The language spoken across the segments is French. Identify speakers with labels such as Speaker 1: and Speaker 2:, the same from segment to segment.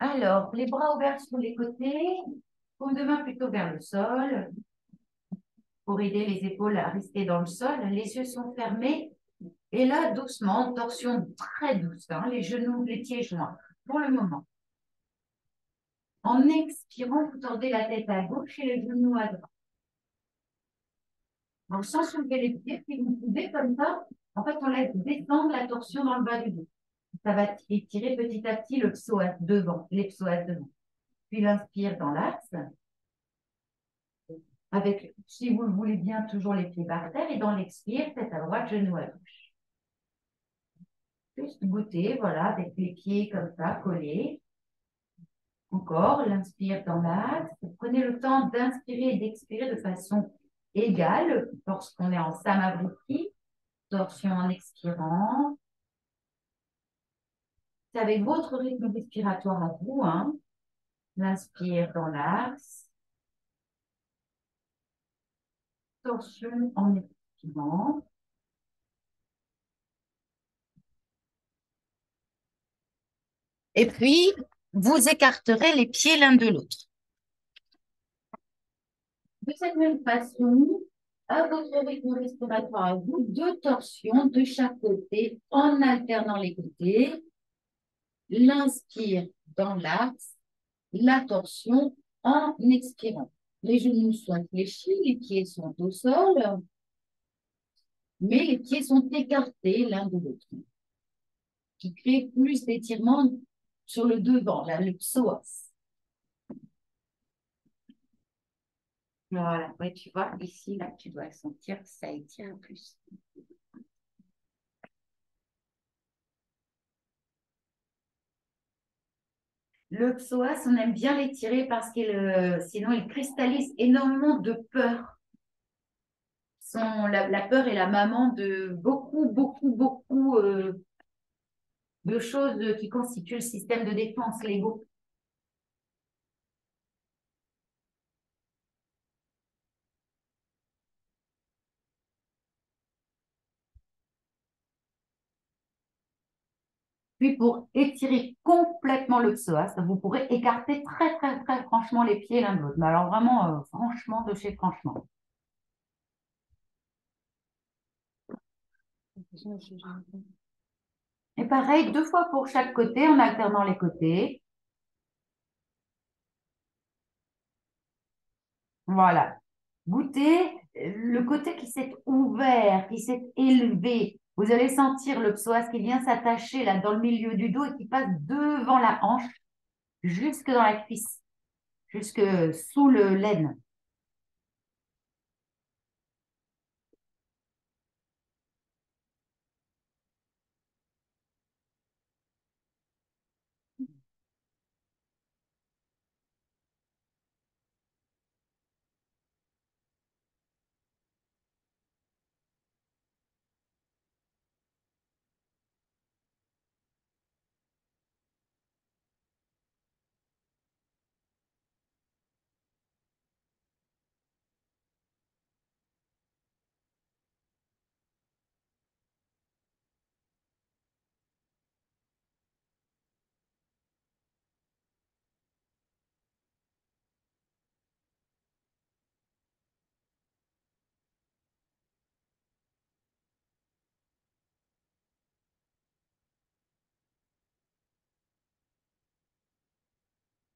Speaker 1: Alors, les bras ouverts sur les côtés, paume de main plutôt vers le sol, pour aider les épaules à rester dans le sol. Les yeux sont fermés. Et là, doucement, torsion très douce, hein, les genoux, les pieds joints, pour le moment. En expirant, vous tendez la tête à gauche et les genoux à droite. Donc, sans soulever les pieds, si vous pouvez, comme ça, en fait, on laisse descendre la torsion dans le bas du dos. Ça va étirer petit à petit le psoas devant, les psoas devant. Puis l'inspire dans l'axe, avec, si vous le voulez bien, toujours les pieds par terre. Et dans l'expire, tête à droite, genou à gauche. Juste goûter, voilà, avec les pieds comme ça, collés. Encore, l'inspire dans l'axe. Prenez le temps d'inspirer et d'expirer de façon égale lorsqu'on est en Samavriti. Torsion en expirant. C'est avec votre rythme respiratoire à vous. Hein. L'inspire dans l'axe. Torsion en expirant. Et puis, vous écarterez les pieds l'un de l'autre. De cette même façon, à votre rythme respiratoire à vous, deux torsions de chaque côté en alternant les côtés. L'inspire dans l'axe, la torsion en expirant. Les genoux sont fléchis, les pieds sont au sol, mais les pieds sont écartés l'un de l'autre, qui crée plus d'étirement sur le devant, là, le psoas. Voilà, ouais, tu vois, ici, là, tu dois sentir que ça étire plus. Le psoas, on aime bien l'étirer parce que sinon, il cristallise énormément de peur. La peur est la maman de beaucoup de choses qui constituent le système de défense, l'ego. Puis pour étirer complètement le psoas, vous pourrez écarter très franchement les pieds l'un de l'autre. Mais alors vraiment, franchement, de chez franchement. Et pareil, 2 fois pour chaque côté, en alternant les côtés. Voilà. Goûtez le côté qui s'est ouvert, qui s'est élevé. Vous allez sentir le psoas qui vient s'attacher là dans le milieu du dos et qui passe devant la hanche, jusque dans la cuisse, jusque sous le l'aine.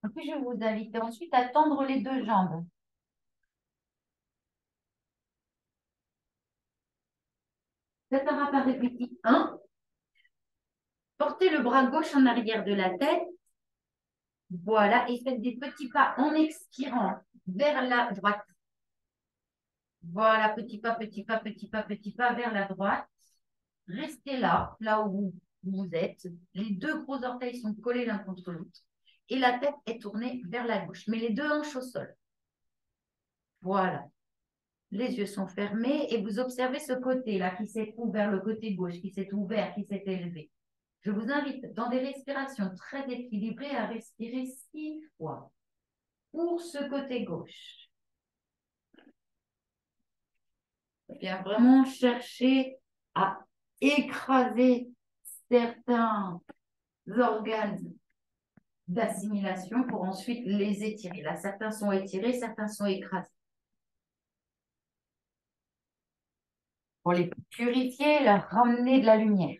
Speaker 1: Et puis je vais vous inviter ensuite à tendre les deux jambes. Faites un rappel répétitif. 1. Portez le bras gauche en arrière de la tête. Voilà. Et faites des petits pas en expirant vers la droite. Voilà, petit pas, petit pas, petit pas, petit pas vers la droite. Restez là, là où vous êtes. Les deux gros orteils sont collés l'un contre l'autre. Et la tête est tournée vers la gauche. Mais les deux hanches au sol. Voilà. Les yeux sont fermés et vous observez ce côté-là qui s'est ouvert, le côté gauche qui s'est ouvert, qui s'est élevé. Je vous invite dans des respirations très équilibrées à respirer 6 fois pour ce côté gauche. Bien vraiment chercher à écraser certains organes d'assimilation pour ensuite les étirer. Là, certains sont étirés, certains sont écrasés. Pour les purifier, leur ramener de la lumière.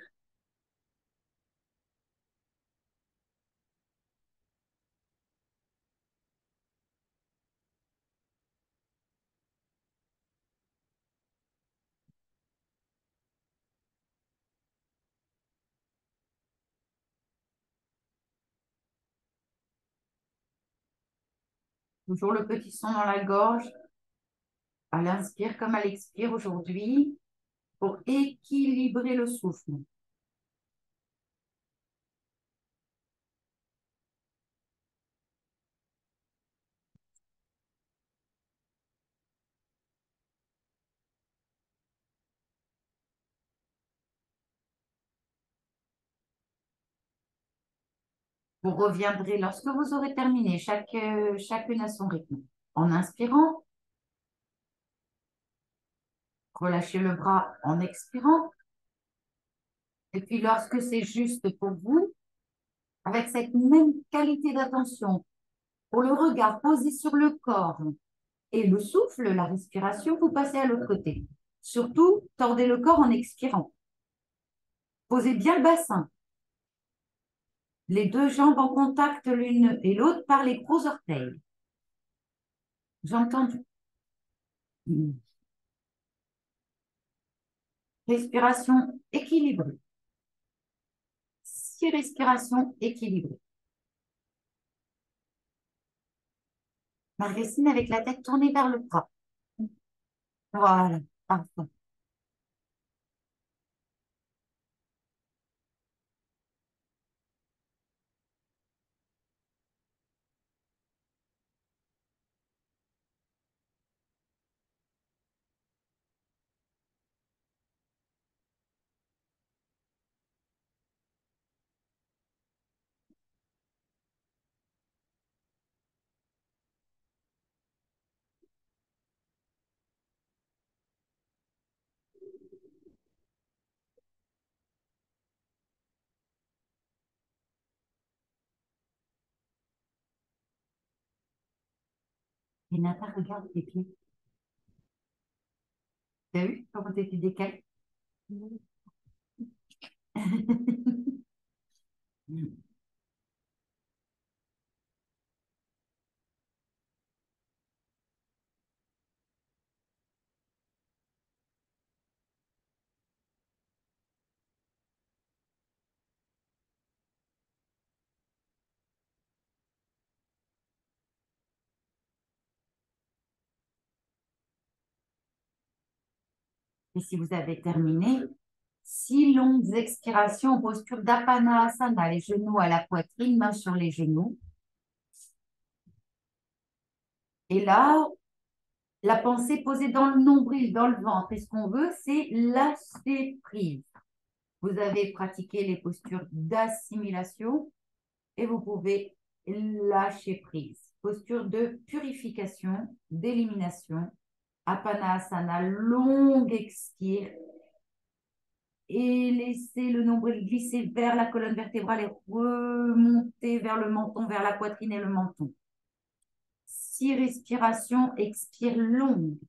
Speaker 1: Toujours le petit son dans la gorge, à l'inspire comme à l'expire aujourd'hui, pour équilibrer le souffle. Vous reviendrez lorsque vous aurez terminé, chacune à son rythme. En inspirant, relâchez le bras en expirant. Et puis lorsque c'est juste pour vous, avec cette même qualité d'attention, pour le regard posé sur le corps et le souffle, la respiration, vous passez à l'autre côté. Surtout, tordez le corps en expirant. Posez bien le bassin. Les deux jambes en contact l'une et l'autre par les gros orteils. J'entends respiration équilibrée. 6 respirations équilibrées. Marguerite avec la tête tournée vers le bras. Voilà, parfait. Renata, regarde tes pieds. T'as vu comment t'es décalé? Et si vous avez terminé, 6 longues expirations en posture d'Apanasana, les genoux à la poitrine, mains sur les genoux. Et là, la pensée posée dans le nombril, dans le ventre. Et ce qu'on veut, c'est lâcher prise. Vous avez pratiqué les postures d'assimilation et vous pouvez lâcher prise. Posture de purification, d'élimination. Apanasana, longue expire. Et laissez le nombril glisser vers la colonne vertébrale et remonter vers le menton, vers la poitrine et le menton. 6 respirations, expire longue.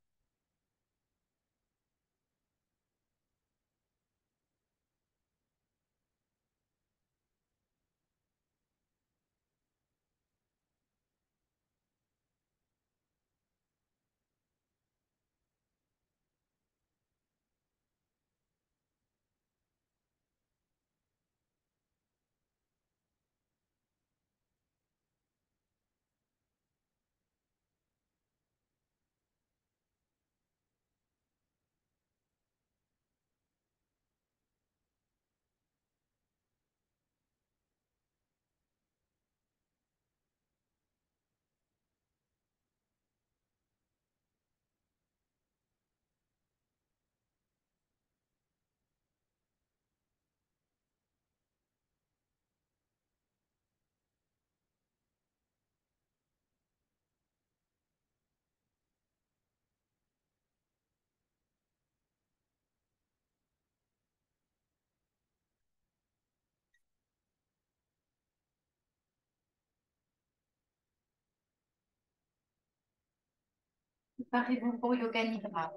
Speaker 1: Préparez-vous pour Yoga Nidra.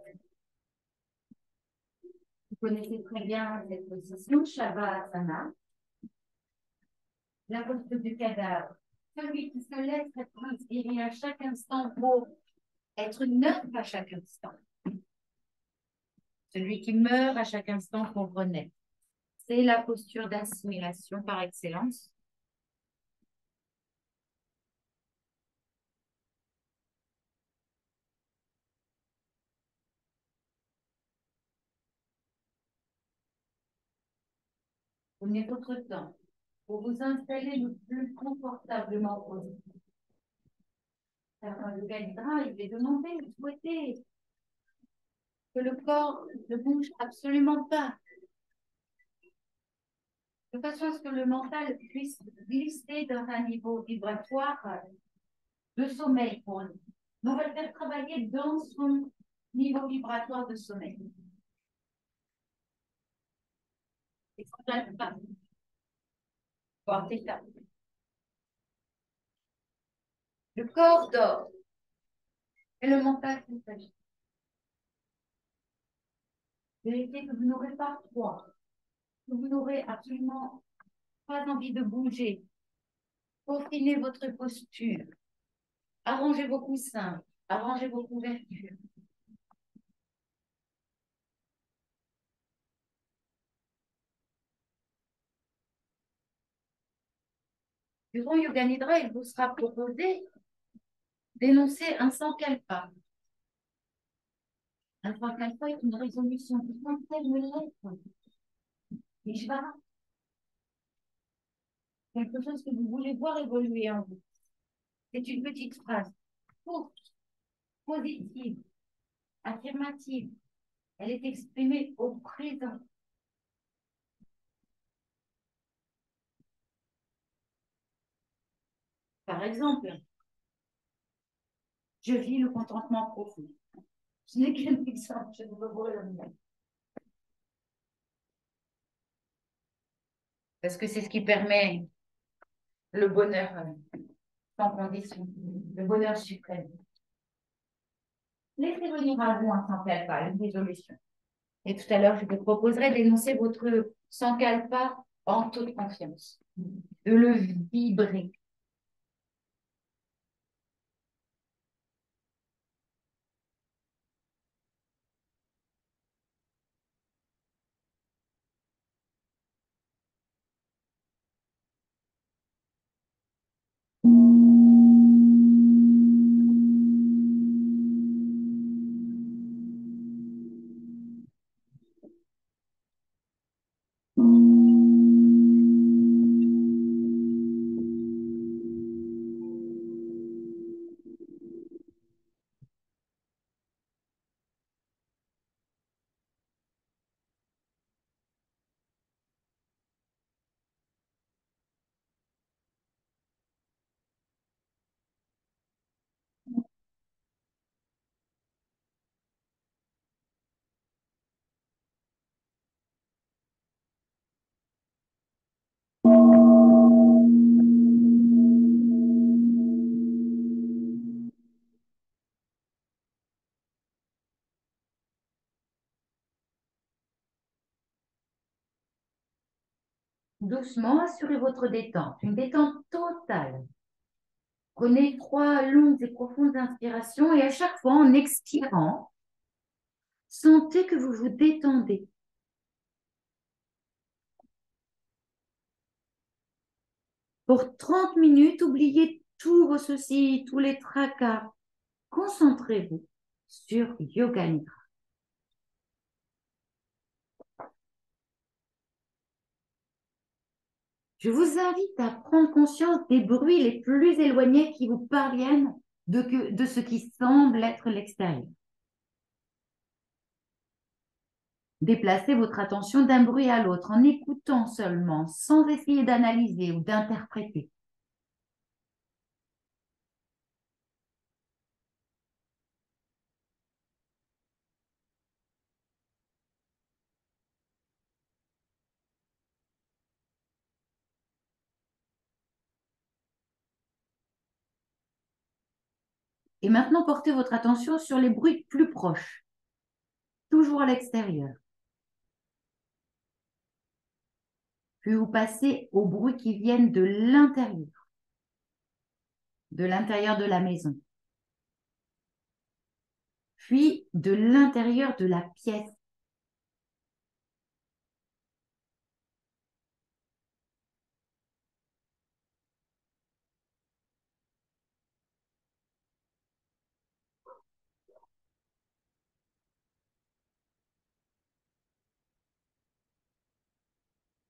Speaker 1: Vous connaissez très bien cette position, Shavasana, la posture du cadavre. Celui qui se laisse être inspiré à chaque instant pour être neuf à chaque instant. Celui qui meurt à chaque instant pour renaître. C'est la posture d'assimilation par excellence. Prenez votre temps pour vous installer le plus confortablement possible. Faire un yoga nidra, il est demandé, vous souhaitez que le corps ne bouge absolument pas, de façon à ce que le mental puisse glisser dans un niveau vibratoire de sommeil pour nous. On va le faire travailler dans son niveau vibratoire de sommeil. Et ça ne pas. Portez ça. Le corps dort et le mental s'agit. Vérifiez que vous n'aurez pas froid, que vous n'aurez absolument pas envie de bouger. Peaufinez votre posture. Arrangez vos coussins, arrangez vos couvertures. Durant Yoga Nidra, il vous sera proposé d'énoncer un sankalpa. Un sankalpa est une résolution qui contient une lettre. Ishvara. Quelque chose que vous voulez voir évoluer en vous. C'est une petite phrase courte, positive, affirmative. Elle est exprimée au présent. Par exemple, je vis le contentement profond. Ce n'est qu'un exemple, je ne veux pas le même. Parce que c'est ce qui permet le bonheur sans condition, le bonheur suprême. Laissez venir à vous un sankalpa, une résolution. Et tout à l'heure, je vous proposerai d'énoncer votre sankalpa en toute confiance, de le vibrer. Doucement, assurez votre détente, une détente totale. Prenez 3 longues et profondes inspirations et à chaque fois, en expirant, sentez que vous vous détendez. Pour 30 minutes, oubliez tous vos soucis, tous les tracas. Concentrez-vous sur Yoga Nidra. Je vous invite à prendre conscience des bruits les plus éloignés qui vous parviennent de ce qui semble être l'extérieur. Déplacez votre attention d'un bruit à l'autre en écoutant seulement, sans essayer d'analyser ou d'interpréter. Et maintenant, portez votre attention sur les bruits plus proches, toujours à l'extérieur. Puis vous passez aux bruits qui viennent de l'intérieur de la maison. Puis de l'intérieur de la pièce.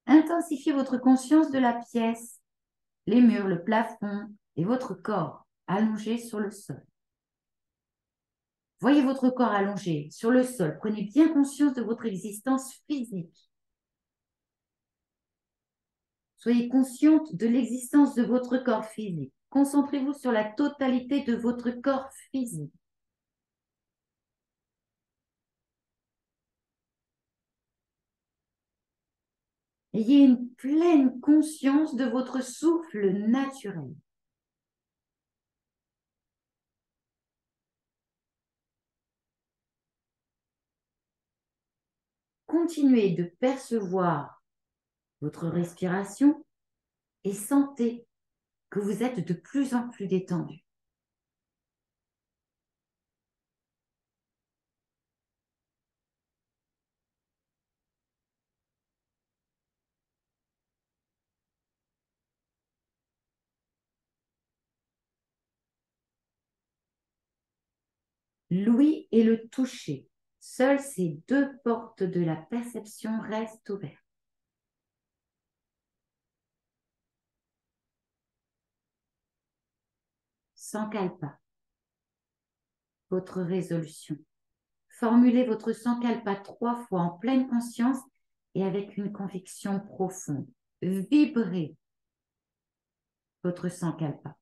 Speaker 1: Intensifiez votre conscience de la pièce, les murs, le plafond et votre corps allongé sur le sol. Voyez votre corps allongé sur le sol. Prenez bien conscience de votre existence physique. Soyez consciente de l'existence de votre corps physique. Concentrez-vous sur la totalité de votre corps physique. Ayez une pleine conscience de votre souffle naturel. Continuez de percevoir votre respiration et sentez que vous êtes de plus en plus détendu. L'ouïe et le toucher. Seules ces deux portes de la perception restent ouvertes. Sankalpa. Votre résolution. Formulez votre Sankalpa 3 fois en pleine conscience et avec une conviction profonde. Vibrez votre Sankalpa.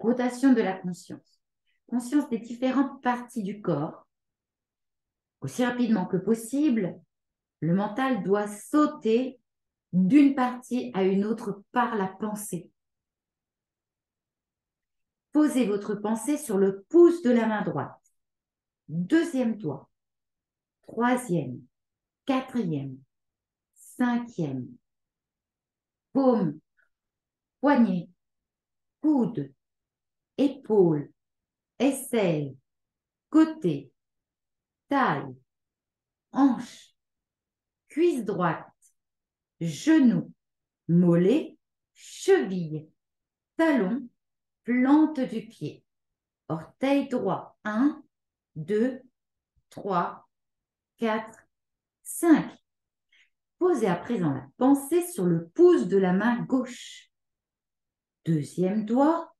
Speaker 1: Rotation de la conscience. Conscience des différentes parties du corps. Aussi rapidement que possible, le mental doit sauter d'une partie à une autre par la pensée. Posez votre pensée sur le pouce de la main droite. Deuxième doigt. Troisième. Quatrième. Cinquième. Paume. Poignet. Coude. Épaule. Aisselle. Côté. Taille. Hanche. Cuisse droite. Genou. Mollet. Cheville. Talon. Plante du pied. Orteil droit. 1, 2, 3, 4, 5. Posez à présent la pensée sur le pouce de la main gauche. Deuxième doigt,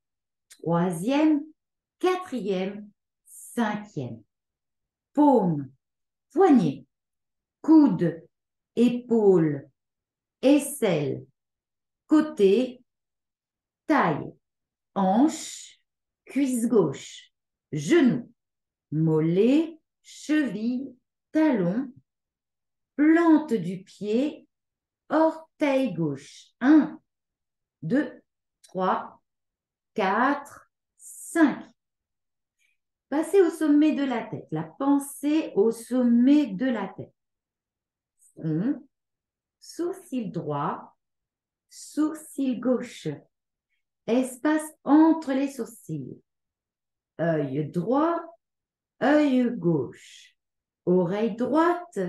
Speaker 1: troisième, quatrième, cinquième. Paume, poignet, coude, épaule, aisselle, côté, taille, hanche, cuisse gauche, genou, mollet, cheville, talon, plante du pied, orteil gauche. 1, 2, 3, 4, 5. Passez au sommet de la tête. La pensée au sommet de la tête. Front, sourcil droit, sourcil gauche. Espace entre les sourcils. Œil droit, œil gauche. Oreille droite,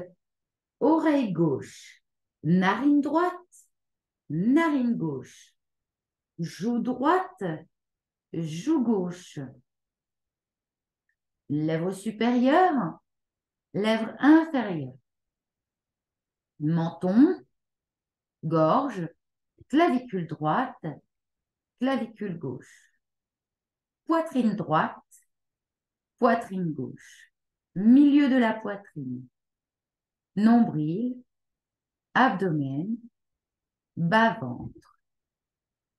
Speaker 1: oreille gauche. Narine droite, narine gauche. Joue droite, joue gauche. Lèvre supérieure, lèvre inférieure. menton, gorge, clavicule droite, clavicule gauche, poitrine droite, poitrine gauche, milieu de la poitrine, nombril, abdomen, bas-ventre,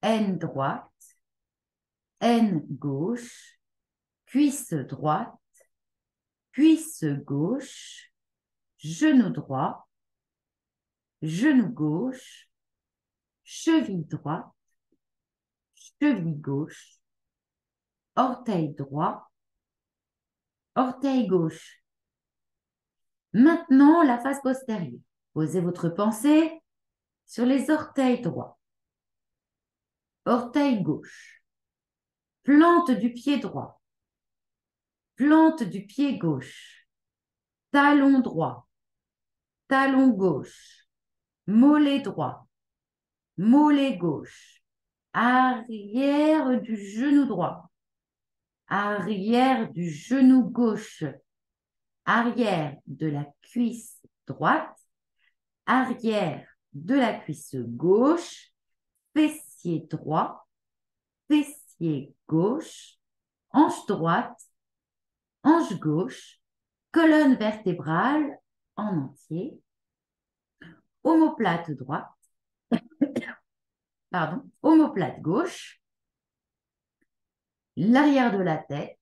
Speaker 1: aine droite, aine gauche, cuisse droite, cuisse gauche, genou droit, genou gauche, cheville droite, cheville gauche, orteil droit, orteil gauche. Maintenant, la face postérieure. Posez votre pensée sur les orteils droits. Orteil gauche. Plante du pied droit. Plante du pied gauche. Talon droit. Talon gauche. Mollet droit. Mollet gauche. Arrière du genou droit. Arrière du genou gauche. Arrière de la cuisse droite. Arrière de la cuisse gauche. Fessier droit. Fessier gauche. Hanche droite. Hanche gauche. Colonne vertébrale en entier. Omoplate droite. Pardon. Omoplate gauche. L'arrière de la tête.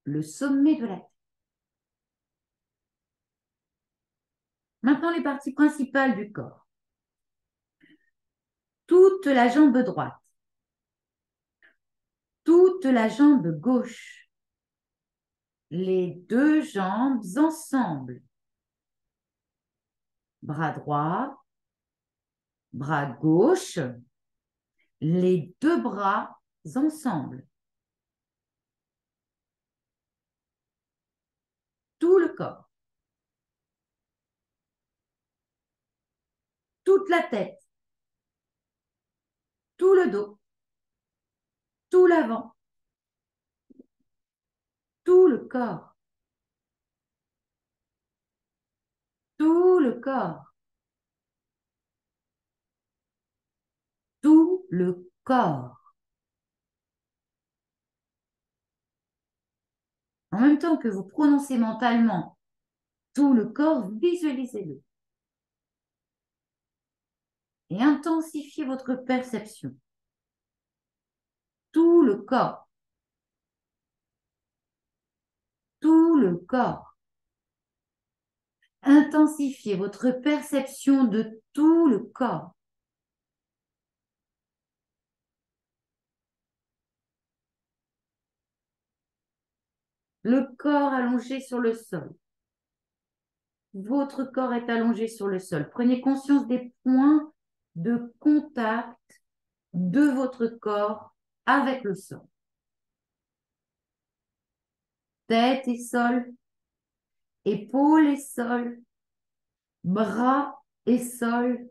Speaker 1: Le sommet de la tête. Maintenant, les parties principales du corps. Toute la jambe droite. Toute la jambe gauche. Les deux jambes ensemble. Bras droit, bras gauche, les deux bras ensemble. Tout le corps. Toute la tête. Tout le dos. Tout l'avant. Tout le corps. Tout le corps. Tout le corps. En même temps que vous prononcez mentalement tout le corps, visualisez-le. Et intensifiez votre perception. Tout le corps. Tout le corps. Intensifiez votre perception de tout le corps. Le corps allongé sur le sol. Votre corps est allongé sur le sol. Prenez conscience des points de contact de votre corps avec le sol. Tête et sol, épaules et sol, bras et sol,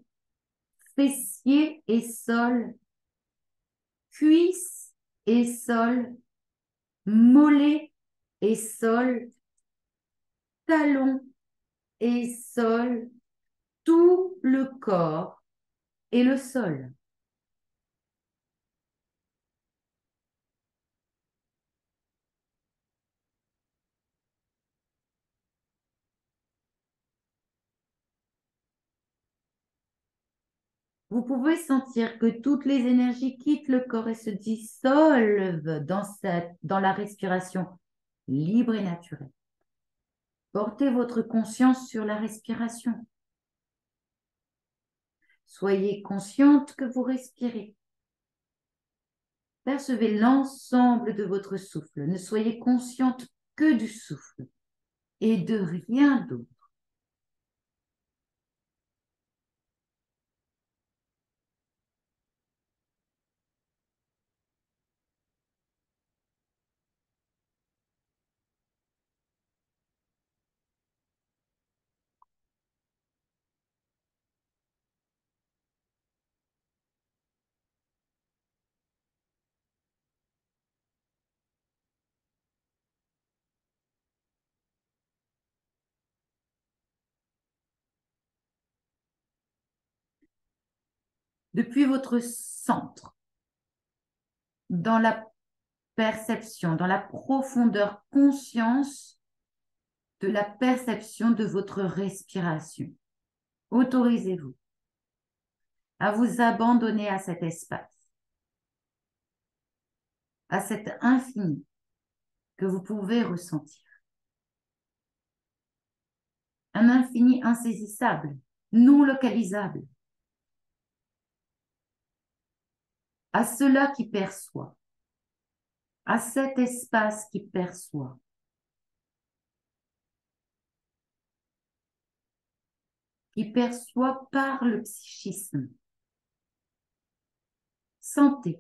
Speaker 1: fessiers et sol, cuisses et sol, mollets et sol, talons et sol, tout le corps et le sol. Vous pouvez sentir que toutes les énergies quittent le corps et se dissolvent dans la respiration libre et naturelle. Portez votre conscience sur la respiration. Soyez consciente que vous respirez. Percevez l'ensemble de votre souffle. Ne soyez consciente que du souffle et de rien d'autre. depuis votre centre, dans la perception, dans la profondeur conscience de la perception de votre respiration. Autorisez-vous à vous abandonner à cet espace, à cet infini que vous pouvez ressentir. Un infini insaisissable, non localisable, à cela qui perçoit, à cet espace qui perçoit. Qui perçoit par le psychisme. Sentez,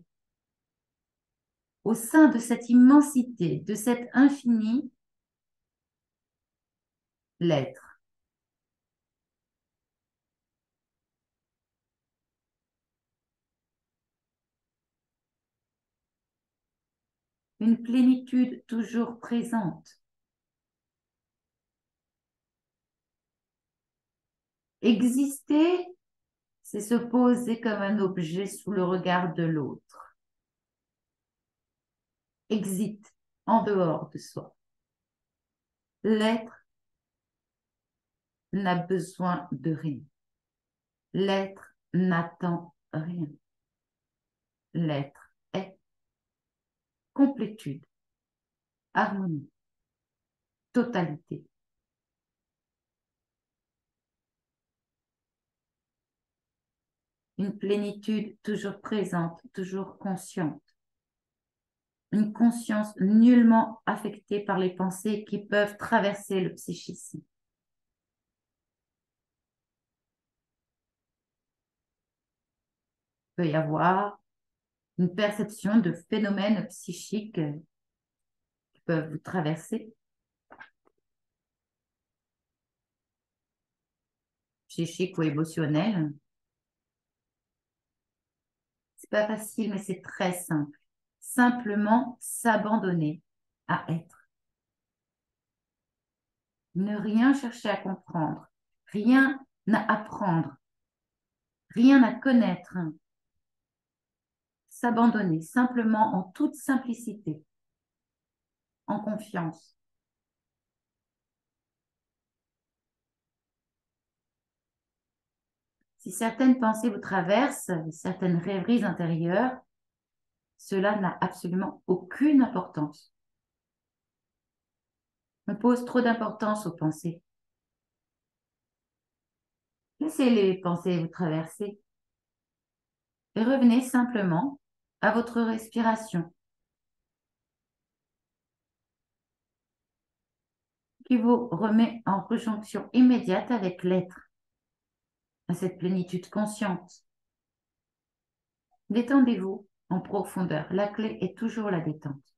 Speaker 1: au sein de cette immensité, de cet infini, l'être. Une plénitude toujours présente. Exister, c'est se poser comme un objet sous le regard de l'autre. Exit, en dehors de soi. L'être n'a besoin de rien. L'être n'attend rien. L'être est complétude, harmonie, totalité. Une plénitude toujours présente, toujours consciente. Une conscience nullement affectée par les pensées qui peuvent traverser le psychisme. Il peut y avoir une perception de phénomènes psychiques qui peuvent vous traverser. Psychiques ou émotionnels. C'est pas facile, mais c'est très simple. Simplement s'abandonner à être. Ne rien chercher à comprendre, rien à apprendre, rien à connaître. S'abandonner simplement en toute simplicité, en confiance. Si certaines pensées vous traversent, certaines rêveries intérieures, cela n'a absolument aucune importance. On pose trop d'importance aux pensées. Laissez les pensées vous traverser et revenez simplement à votre respiration qui vous remet en conjonction immédiate avec l'être, à cette plénitude consciente. Détendez-vous en profondeur. La clé est toujours la détente.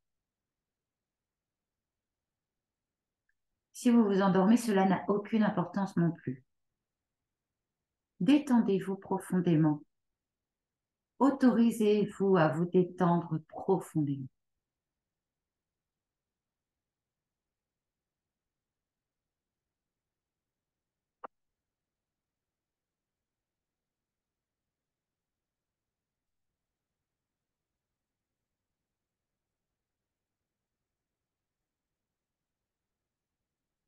Speaker 1: Si vous vous endormez, cela n'a aucune importance non plus. Détendez-vous profondément. Autorisez-vous à vous détendre profondément.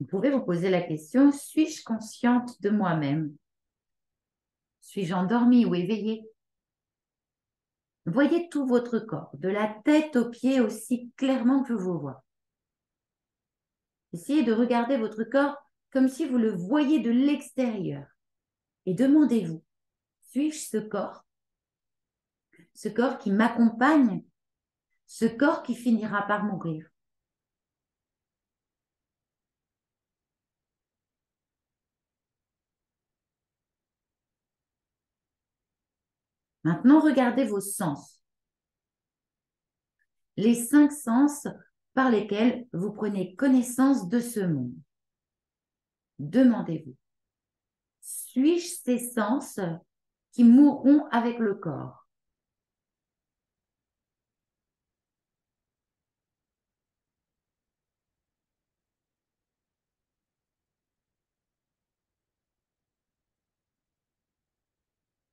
Speaker 1: Vous pouvez vous poser la question, suis-je consciente de moi-même? Suis-je endormie ou éveillée? Voyez tout votre corps, de la tête aux pieds aussi clairement que je vous vois. Essayez de regarder votre corps comme si vous le voyiez de l'extérieur. Et demandez-vous, suis-je ce corps? Ce corps qui m'accompagne? Ce corps qui finira par mourir? Maintenant, regardez vos sens. Les 5 sens par lesquels vous prenez connaissance de ce monde. Demandez-vous, suis-je ces sens qui mourront avec le corps?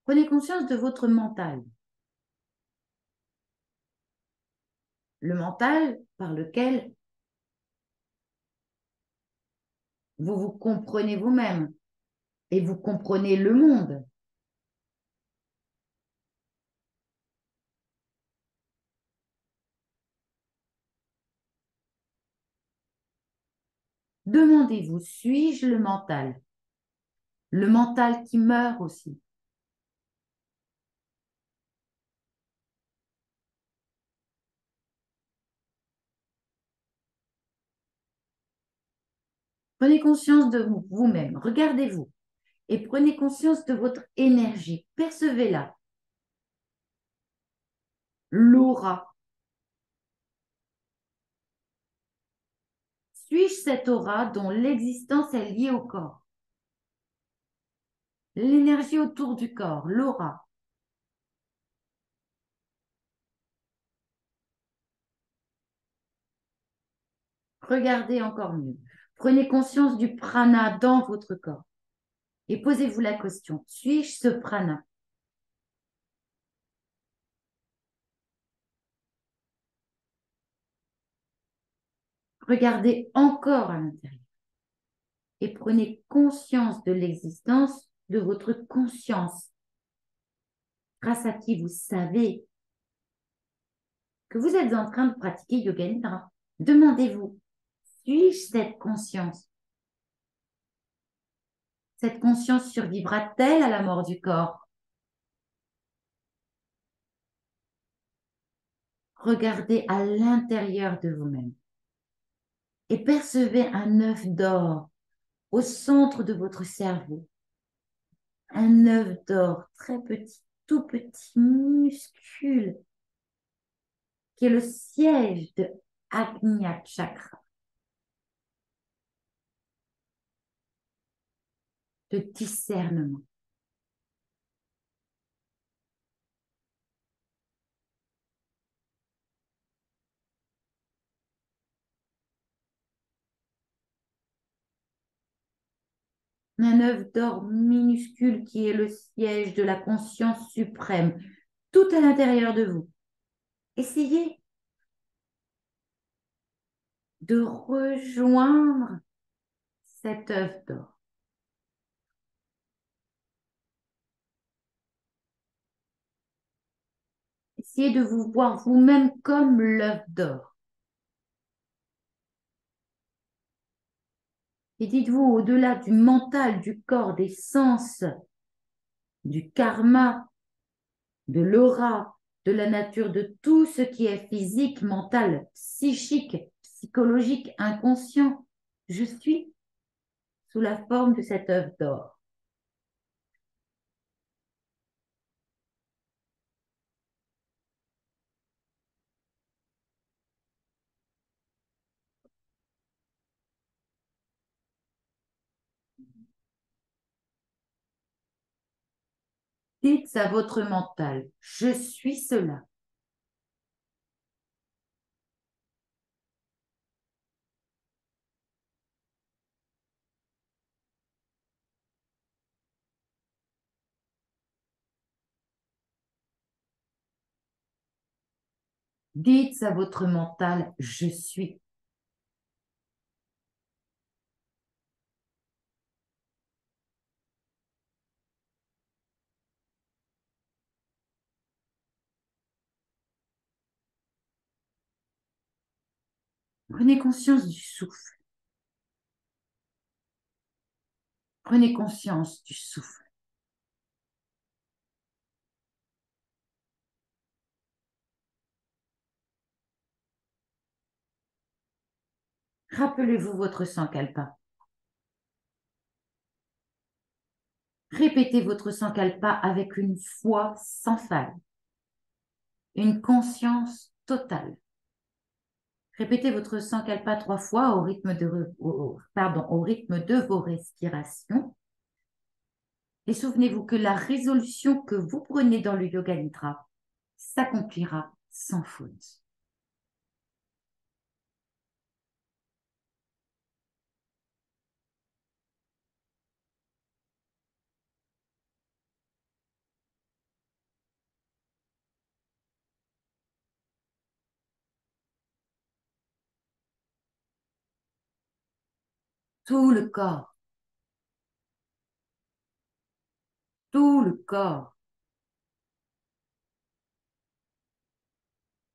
Speaker 1: Prenez conscience de votre mental. Le mental par lequel vous vous comprenez vous-même et vous comprenez le monde. Demandez-vous, suis-je le mental? Le mental qui meurt aussi. Prenez conscience de vous-même, regardez-vous et prenez conscience de votre énergie. Percevez-la. L'aura. Suis-je cette aura dont l'existence est liée au corps? L'énergie autour du corps, l'aura. Regardez encore mieux. Prenez conscience du prana dans votre corps et posez-vous la question, suis-je ce prana? Regardez encore à l'intérieur et prenez conscience de l'existence de votre conscience, grâce à qui vous savez que vous êtes en train de pratiquer Yoga Nidra. Demandez-vous, suis-je cette conscience? Cette conscience survivra-t-elle à la mort du corps? Regardez à l'intérieur de vous-même et percevez un œuf d'or au centre de votre cerveau. Un œuf d'or très petit, tout petit, minuscule, qui est le siège de Agnya Chakra, de discernement. Un œuf d'or minuscule qui est le siège de la conscience suprême, tout à l'intérieur de vous. Essayez de rejoindre cet œuf d'or. Essayez de vous voir vous-même comme l'œuf d'or. Et dites-vous, au-delà du mental, du corps, des sens, du karma, de l'aura, de la nature, de tout ce qui est physique, mental, psychique, psychologique, inconscient, je suis sous la forme de cet œuf d'or. Dites à votre mental, je suis cela. Dites à votre mental, je suis. Prenez conscience du souffle. Prenez conscience du souffle. Rappelez-vous votre sankalpa. Répétez votre sankalpa avec une foi sans faille, une conscience totale. Répétez votre sankalpa 3 fois au rythme au rythme de vos respirations. Et souvenez-vous que la résolution que vous prenez dans le Yoga Nidra s'accomplira sans faute. tout le corps, tout le corps,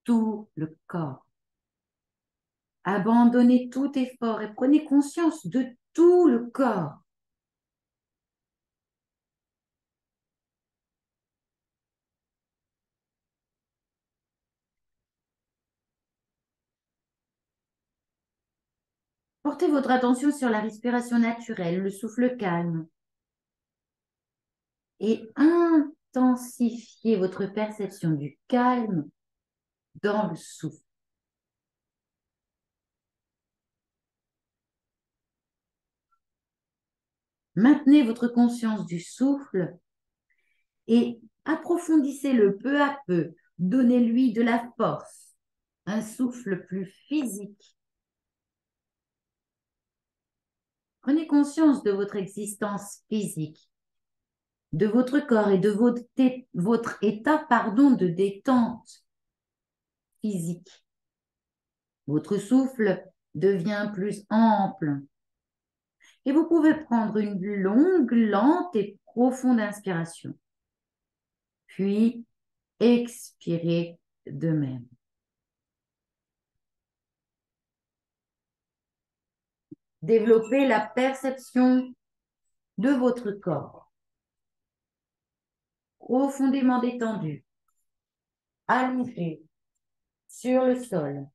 Speaker 1: tout le corps. Abandonnez tout effort et prenez conscience de tout le corps. Portez votre attention sur la respiration naturelle, le souffle calme et intensifiez votre perception du calme dans le souffle. Maintenez votre conscience du souffle et approfondissez-le peu à peu. Donnez-lui de la force, un souffle plus physique. Prenez conscience de votre existence physique, de votre corps et de votre état de détente physique. Votre souffle devient plus ample et vous pouvez prendre une longue, lente et profonde inspiration. Puis expirez de même. Développez la perception de votre corps, profondément détendu, allongé sur le sol.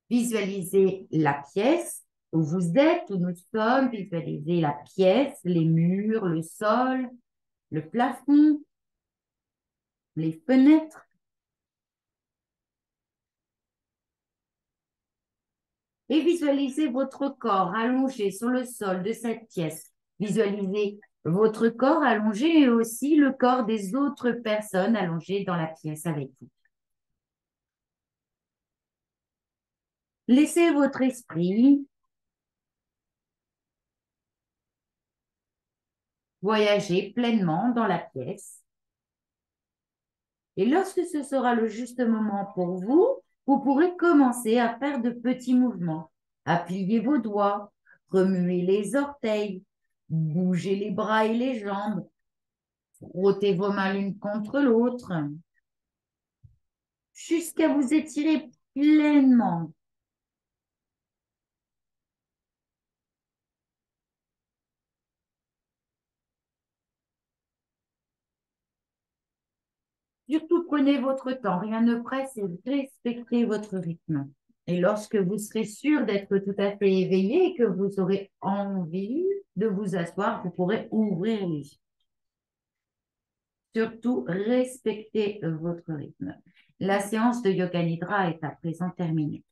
Speaker 1: Visualisez la pièce où vous êtes, où nous sommes. Visualisez la pièce, les murs, le sol, le plafond, les fenêtres. Et visualisez votre corps allongé sur le sol de cette pièce. Visualisez votre corps allongé et aussi le corps des autres personnes allongées dans la pièce avec vous. Laissez votre esprit voyager pleinement dans la pièce. Et lorsque ce sera le juste moment pour vous, vous pourrez commencer à faire de petits mouvements, à plier vos doigts, remuer les orteils, bouger les bras et les jambes, frotter vos mains l'une contre l'autre, jusqu'à vous étirer pleinement. Surtout, prenez votre temps, rien ne presse et respectez votre rythme. Et lorsque vous serez sûr d'être tout à fait éveillé et que vous aurez envie de vous asseoir, vous pourrez ouvrir les yeux. Surtout, respectez votre rythme. La séance de Yoga Nidra est à présent terminée.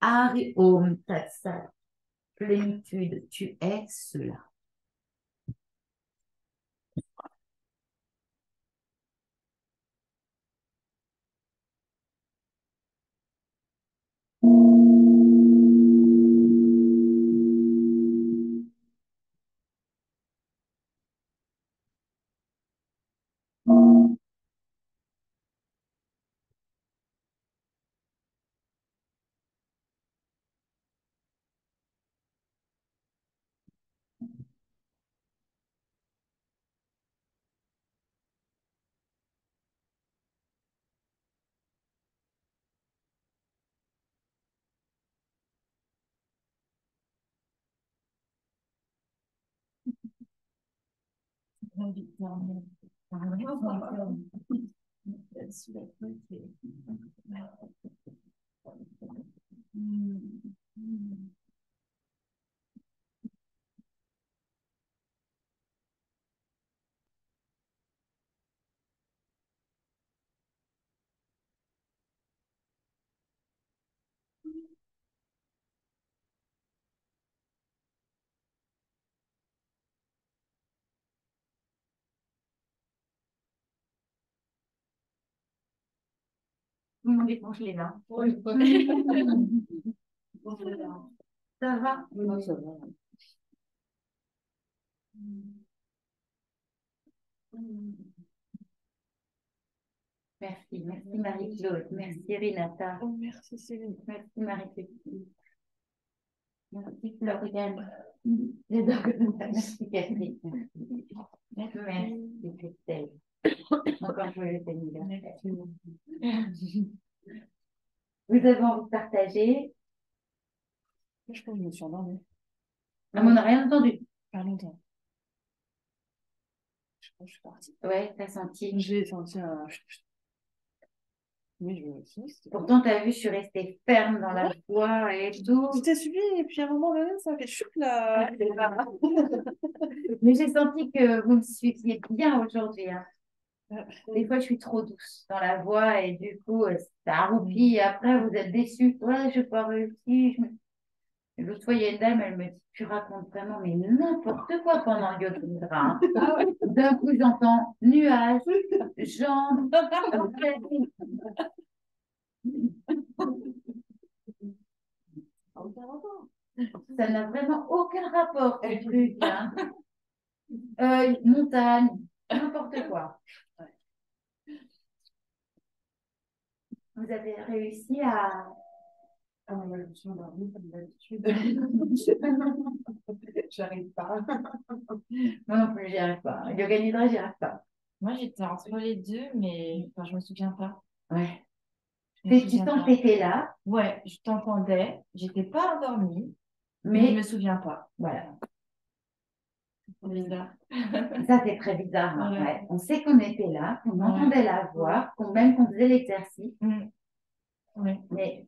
Speaker 1: Hari Om Tat Sat. Plénitude, tu es cela. Tout le monde est congelé là. Oui. Ça va? Oui, ça va. Merci, merci Marie-Claude, merci Renata,
Speaker 2: Oh, merci Céline.
Speaker 1: merci Marie-Claude, merci Floriane, merci Catherine, merci Christelle. Encore joyeux anniversaire. Vous avez envie de partager?
Speaker 2: Je pense que je me suis endormie.
Speaker 1: Ah, mais on n'a rien entendu.
Speaker 2: Pas longtemps. Je crois que je suis partie.
Speaker 1: Ouais, t'as senti.
Speaker 2: J'ai senti un... Oui, je me suis dit, c'était
Speaker 1: Pourtant, t'as vu, je suis restée ferme dans la voie et tout.
Speaker 2: Je t'ai suivi et puis à un moment donné, ça fait choup là.
Speaker 1: Mais j'ai senti que vous me suiviez bien aujourd'hui. Hein.
Speaker 2: Euh,
Speaker 1: Des fois, je suis trop douce dans la voix et du coup, ça roupille. Et après, vous êtes déçus. Ouais, je n'ai pas réussi. Et l'autre fois, il y a une dame, elle me dit, tu racontes vraiment, mais n'importe quoi pendant le yoga nidra. Hein.
Speaker 2: Ah ouais.
Speaker 1: D'un coup, j'entends nuages, jambes. Ça n'a vraiment aucun rapport, ce truc. Hein. Montagne, n'importe quoi. Vous avez réussi à...
Speaker 2: Ah ouais, je me suis endormie comme d'habitude. J'arrive pas.
Speaker 1: Moi non plus, j'y arrive pas. Yoga Nidra, j'y arrive pas.
Speaker 3: Moi, j'étais entre les deux, mais enfin, je me souviens pas.
Speaker 1: Ouais.
Speaker 3: Je me
Speaker 1: Tu
Speaker 3: souviens
Speaker 1: sens que
Speaker 3: pas.
Speaker 1: t'étais là,
Speaker 3: Ouais, je t'entendais. J'étais pas endormie, mais je me
Speaker 1: mais
Speaker 3: souviens pas.
Speaker 1: voilà.
Speaker 3: C'est bizarre.
Speaker 1: Ça, c'est très bizarre. Hein.
Speaker 3: Ouais.
Speaker 1: Ouais. On sait qu'on était là, qu'on entendait la voix, même qu'on faisait l'exercice,
Speaker 3: Ouais.
Speaker 1: mais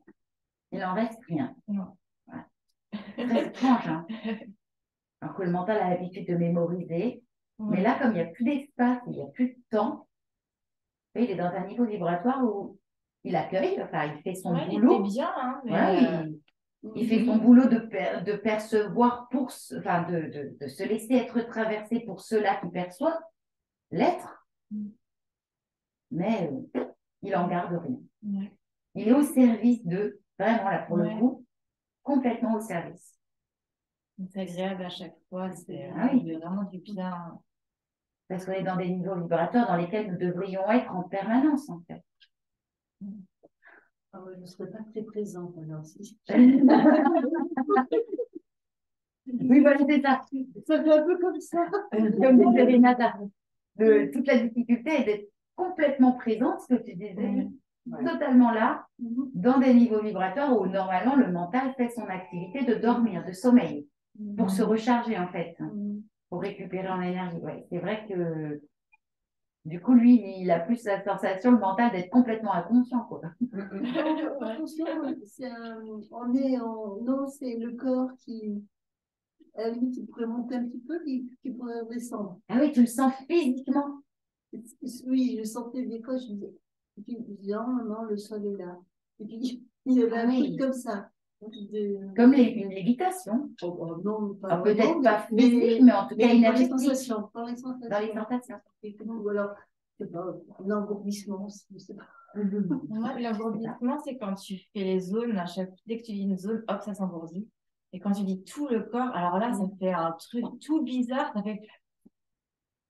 Speaker 1: il en reste rien.
Speaker 3: Non.
Speaker 1: Voilà. Très étrange. Hein. Alors que le mental a l'habitude de mémoriser. Mais là, comme il n'y a plus d'espace, il n'y a plus de temps, il est dans un niveau vibratoire où il accueille, enfin, il fait son
Speaker 3: Ouais, il
Speaker 1: boulot.
Speaker 3: était bien, hein, mais
Speaker 1: Ouais, il fait son boulot de percevoir, enfin, de se laisser être traversé pour ceux-là qui perçoivent l'être, mais il en garde rien.
Speaker 3: Ouais.
Speaker 1: Il est au service de, vraiment là pour
Speaker 3: Ouais.
Speaker 1: le coup, complètement au service.
Speaker 3: C'est agréable à chaque fois. C'est
Speaker 1: Ah oui.
Speaker 3: vraiment du bien.
Speaker 1: Parce qu'on est dans des niveaux vibratoires dans lesquels nous devrions être en permanence, en fait.
Speaker 4: Ah ouais, je ne serais pas très présente alors. Si.
Speaker 1: Oui, voilà, c'est ça.
Speaker 4: Ça fait un peu comme ça.
Speaker 1: Comme disait Renata, toute la difficulté est d'être complètement présente, ce que tu disais, totalement là, dans des niveaux vibratoires où normalement le mental fait son activité de dormir, de sommeil, pour se recharger en fait, pour récupérer en énergie. Ouais, c'est vrai que du coup, lui, il a plus la sensation, le mental, d'être complètement inconscient, quoi.
Speaker 4: Attention, on est en. Non, c'est le corps qui. À la limite, il pourrait monter un petit peu, qui pourrait redescendre.
Speaker 1: Ah oui, tu le sens physiquement.
Speaker 4: Oui, je sentais des fois, je me disais, et puis, je me disais, oh non, le sol est là. Et puis, il y avait un truc comme ça.
Speaker 1: Comme une lévitation.
Speaker 4: Oh, non, pas
Speaker 1: Alors, peut-être
Speaker 4: vraiment,
Speaker 1: pas physique, mais en tout cas
Speaker 4: dans les
Speaker 1: énergétique.
Speaker 4: sensations. Dans les sensations.
Speaker 1: Dans les sensations.
Speaker 4: Ou alors, je sais pas, un engourdissement, je sais pas.
Speaker 3: Ouais, l'engourdissement, c'est quand tu fais les zones, dès que tu dis une zone, hop, ça s'engourdit. Et quand tu dis tout le corps, alors là, ça fait un truc tout bizarre. Ça fait.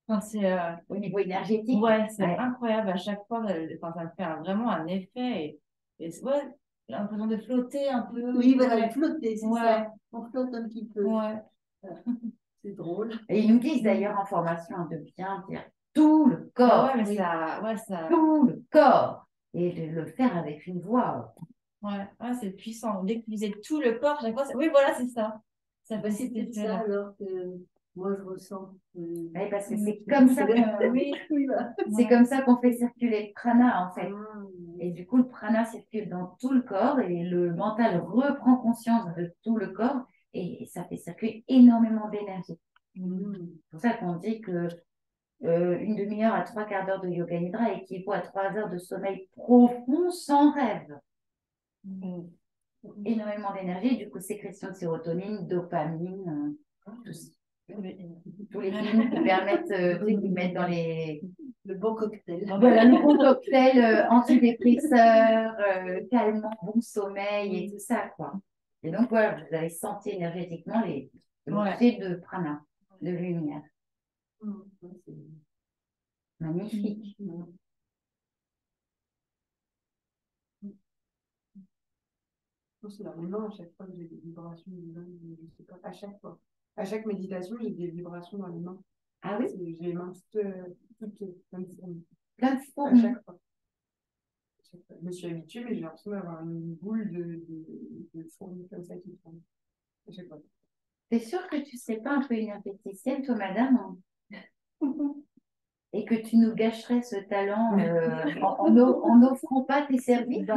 Speaker 3: Enfin, c'est
Speaker 1: Au niveau énergétique.
Speaker 3: ouais, c'est incroyable. À chaque fois, enfin, ça me fait vraiment un effet. Ouais, j'ai l'impression de flotter un peu.
Speaker 4: Oui, voilà,
Speaker 3: Ouais.
Speaker 4: flotter, c'est ça. On flotte un petit peu.
Speaker 3: Ouais.
Speaker 4: C'est drôle.
Speaker 1: Et ils nous disent d'ailleurs en formation de bien dire tout le corps.
Speaker 3: Ah ouais, mais ça.
Speaker 1: Tout le corps. Et de le faire avec une voix.
Speaker 3: Ouais, c'est puissant. Dès que tu disais tout le corps, chaque fois, oui, voilà, c'est ça. Ça fait
Speaker 4: C'est
Speaker 3: cet
Speaker 4: peut-être ça
Speaker 3: effet-là.
Speaker 4: alors que moi je ressens.
Speaker 1: Oui, parce que c'est comme ça c'est comme ça qu'on fait circuler le prana en fait. Et du coup, le prana circule dans tout le corps et le mental reprend conscience de tout le corps et ça fait circuler énormément d'énergie. C'est pour ça qu'on dit que une demi-heure à 3/4 d'heure de yoga nidra équivaut à 3 heures de sommeil profond sans rêve. Énormément d'énergie, du coup, sécrétion de sérotonine, dopamine, tous les films qui permettent, qui mettent dans les...
Speaker 4: Le bon cocktail.
Speaker 1: Voilà, le bon cocktail antidépresseur, calmant, bon sommeil et tout ça, quoi. Et donc, voilà, vous avez senti énergétiquement les montées de prana, de lumière. Magnifique.
Speaker 2: pense que dans mes mains, à chaque fois que j'ai des vibrations, je sais pas, à chaque fois. À chaque méditation, j'ai des vibrations dans les mains.
Speaker 1: Ah oui?
Speaker 2: J'ai les mains toutes plein de fourmis.
Speaker 1: Plein de
Speaker 2: À
Speaker 1: fourmis.
Speaker 2: chaque fois. Je me suis habituée, mais j'ai l'impression d'avoir une boule de fourmis comme ça qui tourne. À chaque fois.
Speaker 1: T'es sûre que tu ne serais pas un peu énergéticienne, toi, madame, hein, et que tu nous gâcherais ce talent en n'offrant pas tes services?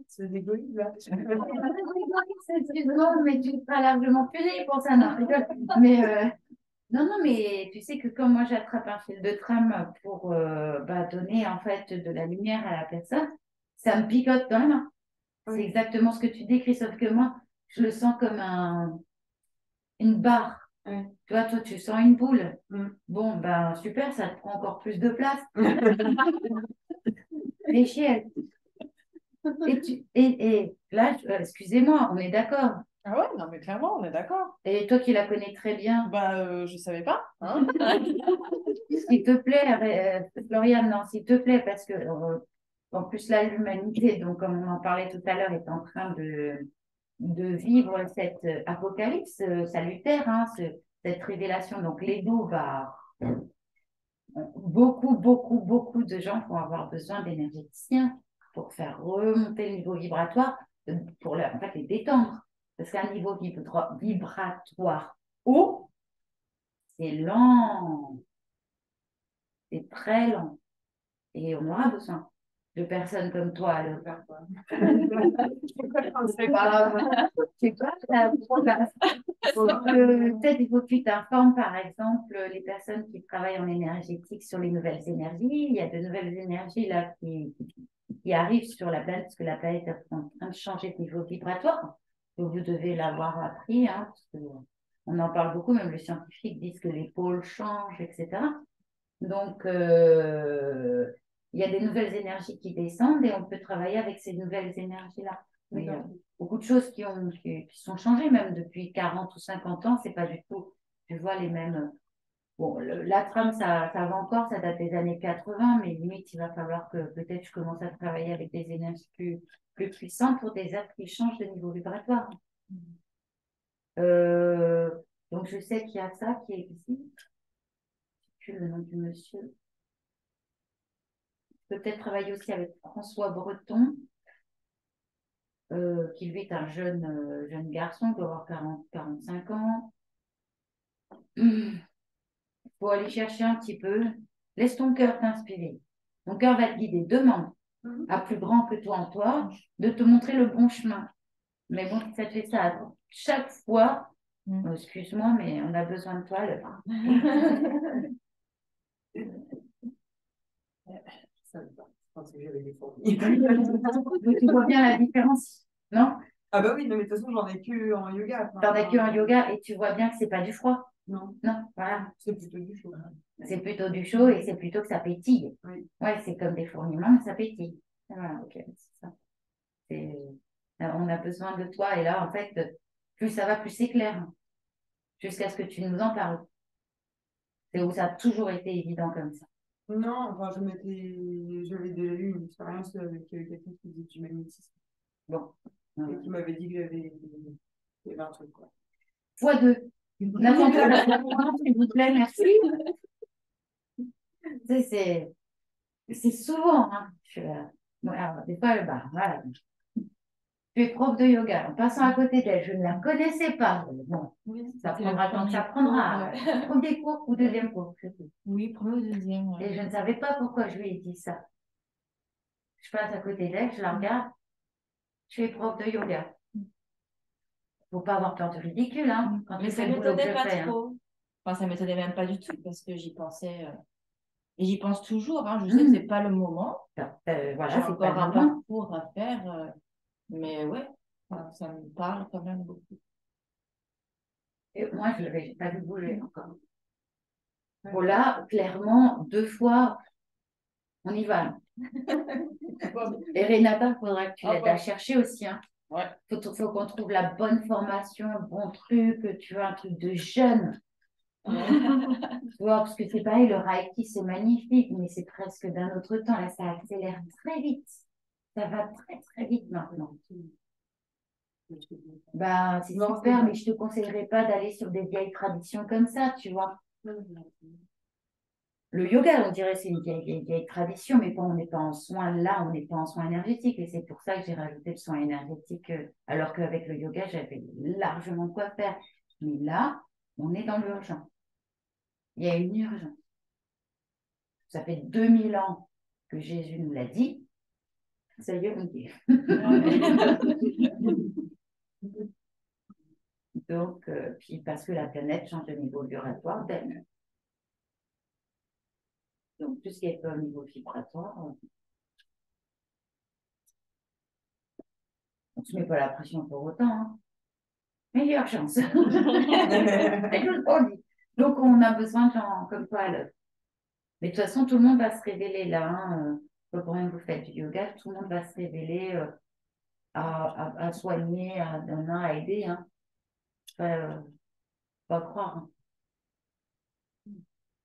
Speaker 2: C'est égoïste, là.
Speaker 1: Non, mais tu seras largement punie pour ça, non, je rigole. Mais non, non, mais tu sais que quand moi j'attrape un fil de tram pour donner en fait de la lumière à la personne, ça me picote dans la main. C'est
Speaker 2: Oui.
Speaker 1: exactement ce que tu décris, sauf que moi, je le sens comme une barre.
Speaker 2: Ouais.
Speaker 1: Tu vois, toi, tu sens une boule.
Speaker 2: Mm.
Speaker 1: Bon, ben super, ça te prend encore plus de place. Réfléchis. Et là, excusez-moi, on est d'accord.
Speaker 2: Ah ouais, non, mais clairement, on est d'accord.
Speaker 1: Et toi qui la connais très bien,
Speaker 2: Je savais pas. Hein.
Speaker 1: s'il te plaît, Floriane, non, s'il te plaît, parce que en plus là, l'humanité, donc comme on en parlait tout à l'heure, est en train de vivre cette apocalypse salutaire, hein, cette révélation. Donc l'ego va, beaucoup de gens vont avoir besoin d'énergéticiens pour faire remonter le niveau vibratoire, pour en fait, les détendre. Parce qu'un niveau vibratoire haut, c'est lent, c'est très lent. Et on aura besoin de personnes comme toi. Alors. C'est pas grave. C'est pas grave. Peut-être il faut que tu t'informes, par exemple, les personnes qui travaillent en énergétique sur les nouvelles énergies. Il y a de nouvelles énergies là qui arrivent sur la planète, parce que la planète est en train de changer de niveau vibratoire. Donc, vous devez l'avoir appris, hein, parce que on en parle beaucoup, même les scientifiques disent que les pôles changent, etc. Donc, il y a des nouvelles énergies qui descendent et on peut travailler avec ces nouvelles énergies-là. Mais il y a beaucoup de choses qui sont changées, même depuis 40 ou 50 ans, c'est pas du tout, tu vois, les mêmes. Bon, la trame, ça va encore, ça date des années 80, mais limite, il va falloir que peut-être je commence à travailler avec des énergies plus puissantes pour des êtres qui changent de niveau vibratoire. Euh, donc, je sais qu'il y a ça qui est ici. Je sais plus le nom du monsieur. Peut-être travailler aussi avec François Breton, qui lui est un jeune garçon, qui doit avoir 40-45 ans. Il faut aller chercher un petit peu. Laisse ton cœur t'inspirer. Ton cœur va te guider. Demande à plus grand que toi en toi de te montrer le bon chemin. Mais bon, si ça te fait ça chaque fois, excuse-moi, mais on a besoin de toi.
Speaker 2: Je pensais que j'avais des fourmis.
Speaker 1: Tu vois bien la différence, non?
Speaker 2: Ah bah oui, mais de toute façon, j'en ai que en yoga.
Speaker 1: T'en as que en yoga et tu vois bien que c'est pas du froid.
Speaker 2: Non.
Speaker 1: Non, voilà.
Speaker 2: C'est plutôt du chaud.
Speaker 1: C'est plutôt du chaud et c'est plutôt que ça pétille.
Speaker 2: Oui.
Speaker 1: Ouais, c'est comme des fourmillements, mais ça pétille. Voilà, ok, c'est ça. On a besoin de toi et là, en fait, plus ça va, plus c'est clair. Jusqu'à ce que tu nous en parles. C'est où ça a toujours été évident comme ça.
Speaker 2: Non, enfin, j'avais déjà eu une expérience avec quelqu'un qui faisait du magnétisme.
Speaker 1: Bon.
Speaker 2: Et qui m'avait dit que il y avait un truc, quoi.
Speaker 1: Fois deux. N'attends pas, s'il vous plaît, merci. C'est souvent, hein. Alors, des fois, voilà. Tu es prof de yoga. En passant à côté d'elle, je ne la connaissais pas. Bon, ça prendra quand ça prendra. Premier cours ou deuxième cours?
Speaker 3: Oui, premier ou deuxième. Ouais.
Speaker 1: Et je ne savais pas pourquoi je lui ai dit ça. Je passe à côté d'elle, je la regarde. Tu es prof de yoga. Faut pas avoir peur de ridicule, hein, quand
Speaker 3: Mais
Speaker 1: tu
Speaker 3: ça
Speaker 1: fais le boulot que
Speaker 3: m'étonnait
Speaker 1: je
Speaker 3: pas
Speaker 1: fais. Hein.
Speaker 3: trop. Enfin, ça m'étonnait même pas du tout parce que j'y pensais. Et j'y pense toujours. Hein. Je sais que c'est pas le moment.
Speaker 1: Voilà,
Speaker 3: J'ai
Speaker 1: c'est
Speaker 3: encore
Speaker 1: pas
Speaker 3: un
Speaker 1: le moment.
Speaker 3: parcours à faire. Mais ouais, ça me parle quand même beaucoup.
Speaker 1: Et moi, je l'avais pas vu bouger encore. Bon, là, clairement, 2 fois, on y va. Et Renata, il faudra que tu l'aides à chercher aussi. Hein.
Speaker 3: Ouais.
Speaker 1: Faut qu'on trouve la bonne formation, le bon truc, tu vois, un truc de jeune. Tu vois, parce que c'est pareil, le Reiki, c'est magnifique, mais c'est presque d'un autre temps. Là, ça accélère très vite. Ça va très, très vite maintenant. C'est
Speaker 2: Non,
Speaker 1: super,
Speaker 2: c'est
Speaker 1: mais je te conseillerais pas d'aller sur des vieilles traditions comme ça, tu vois. Le yoga, on dirait c'est une vieille tradition, mais quand on n'est pas en soin là, on n'est pas en soin énergétique. Et c'est pour ça que j'ai rajouté le soin énergétique, alors qu'avec le yoga, j'avais largement quoi faire. Mais là, on est dans l'urgence. Il y a une urgence. Ça fait 2000 ans que Jésus nous l'a dit. Ça y est, on y est. Donc, puis parce que la planète change de niveau vibratoire d'elle-même. Donc, tout ce qui est pas au niveau vibratoire, on ne se met pas la pression pour autant. Hein. Mais il y a urgence. C'est tout ce qu'on dit. Donc, on a besoin de gens comme toi à l'œuvre. Mais de toute façon, tout le monde va se révéler là. Hein. Pas pour rien que vous faites du yoga, tout le monde va se révéler à soigner, à donner, à aider. Hein. Pas croire. Hein.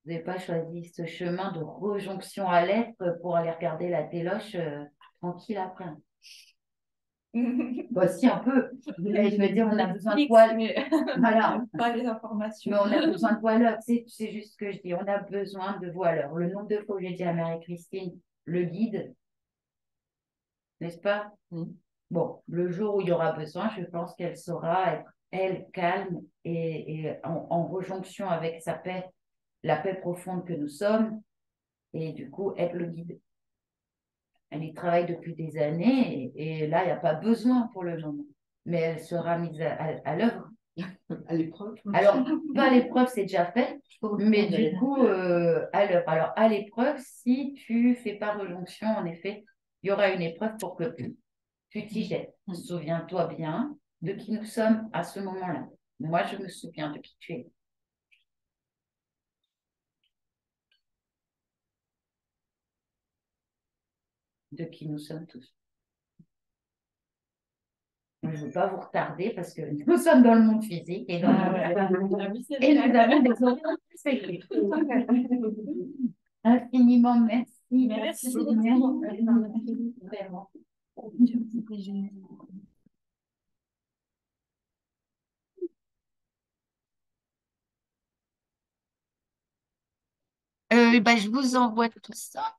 Speaker 1: Vous n'avez pas choisi ce chemin de rejonction à l'être pour aller regarder la téloche tranquille après. Bah, si, un peu. Mais je veux dire, on a besoin de poils. Voilà.
Speaker 3: Pas les informations.
Speaker 1: Mais on a besoin de voileurs. C'est juste ce que je dis. On a besoin de voileurs. Le nombre de fois où j'ai dit à Marie-Christine, le guide, n'est-ce pas? Bon, le jour où il y aura besoin, je pense qu'elle saura être, elle, calme et en rejonction avec sa paix, la paix profonde que nous sommes, et du coup, être le guide. Elle y travaille depuis des années et là, il n'y a pas besoin pour le moment. Mais elle sera mise à l'œuvre.
Speaker 2: À l'épreuve.
Speaker 1: Alors, pas à l'épreuve, c'est déjà fait, mais du coup, à l'œuvre. Alors, à l'épreuve, si tu fais pas rejonction, en effet, il y aura une épreuve pour que tu t'y jettes. Souviens-toi bien de qui nous sommes à ce moment-là. Moi, je me souviens de qui tu es. De qui nous sommes tous. Je ne veux pas vous retarder parce que nous sommes dans le monde physique et, dans et nous avons des horaires sacrés. Infiniment merci.
Speaker 3: Merci.
Speaker 1: Vraiment. Je vous envoie tout ça.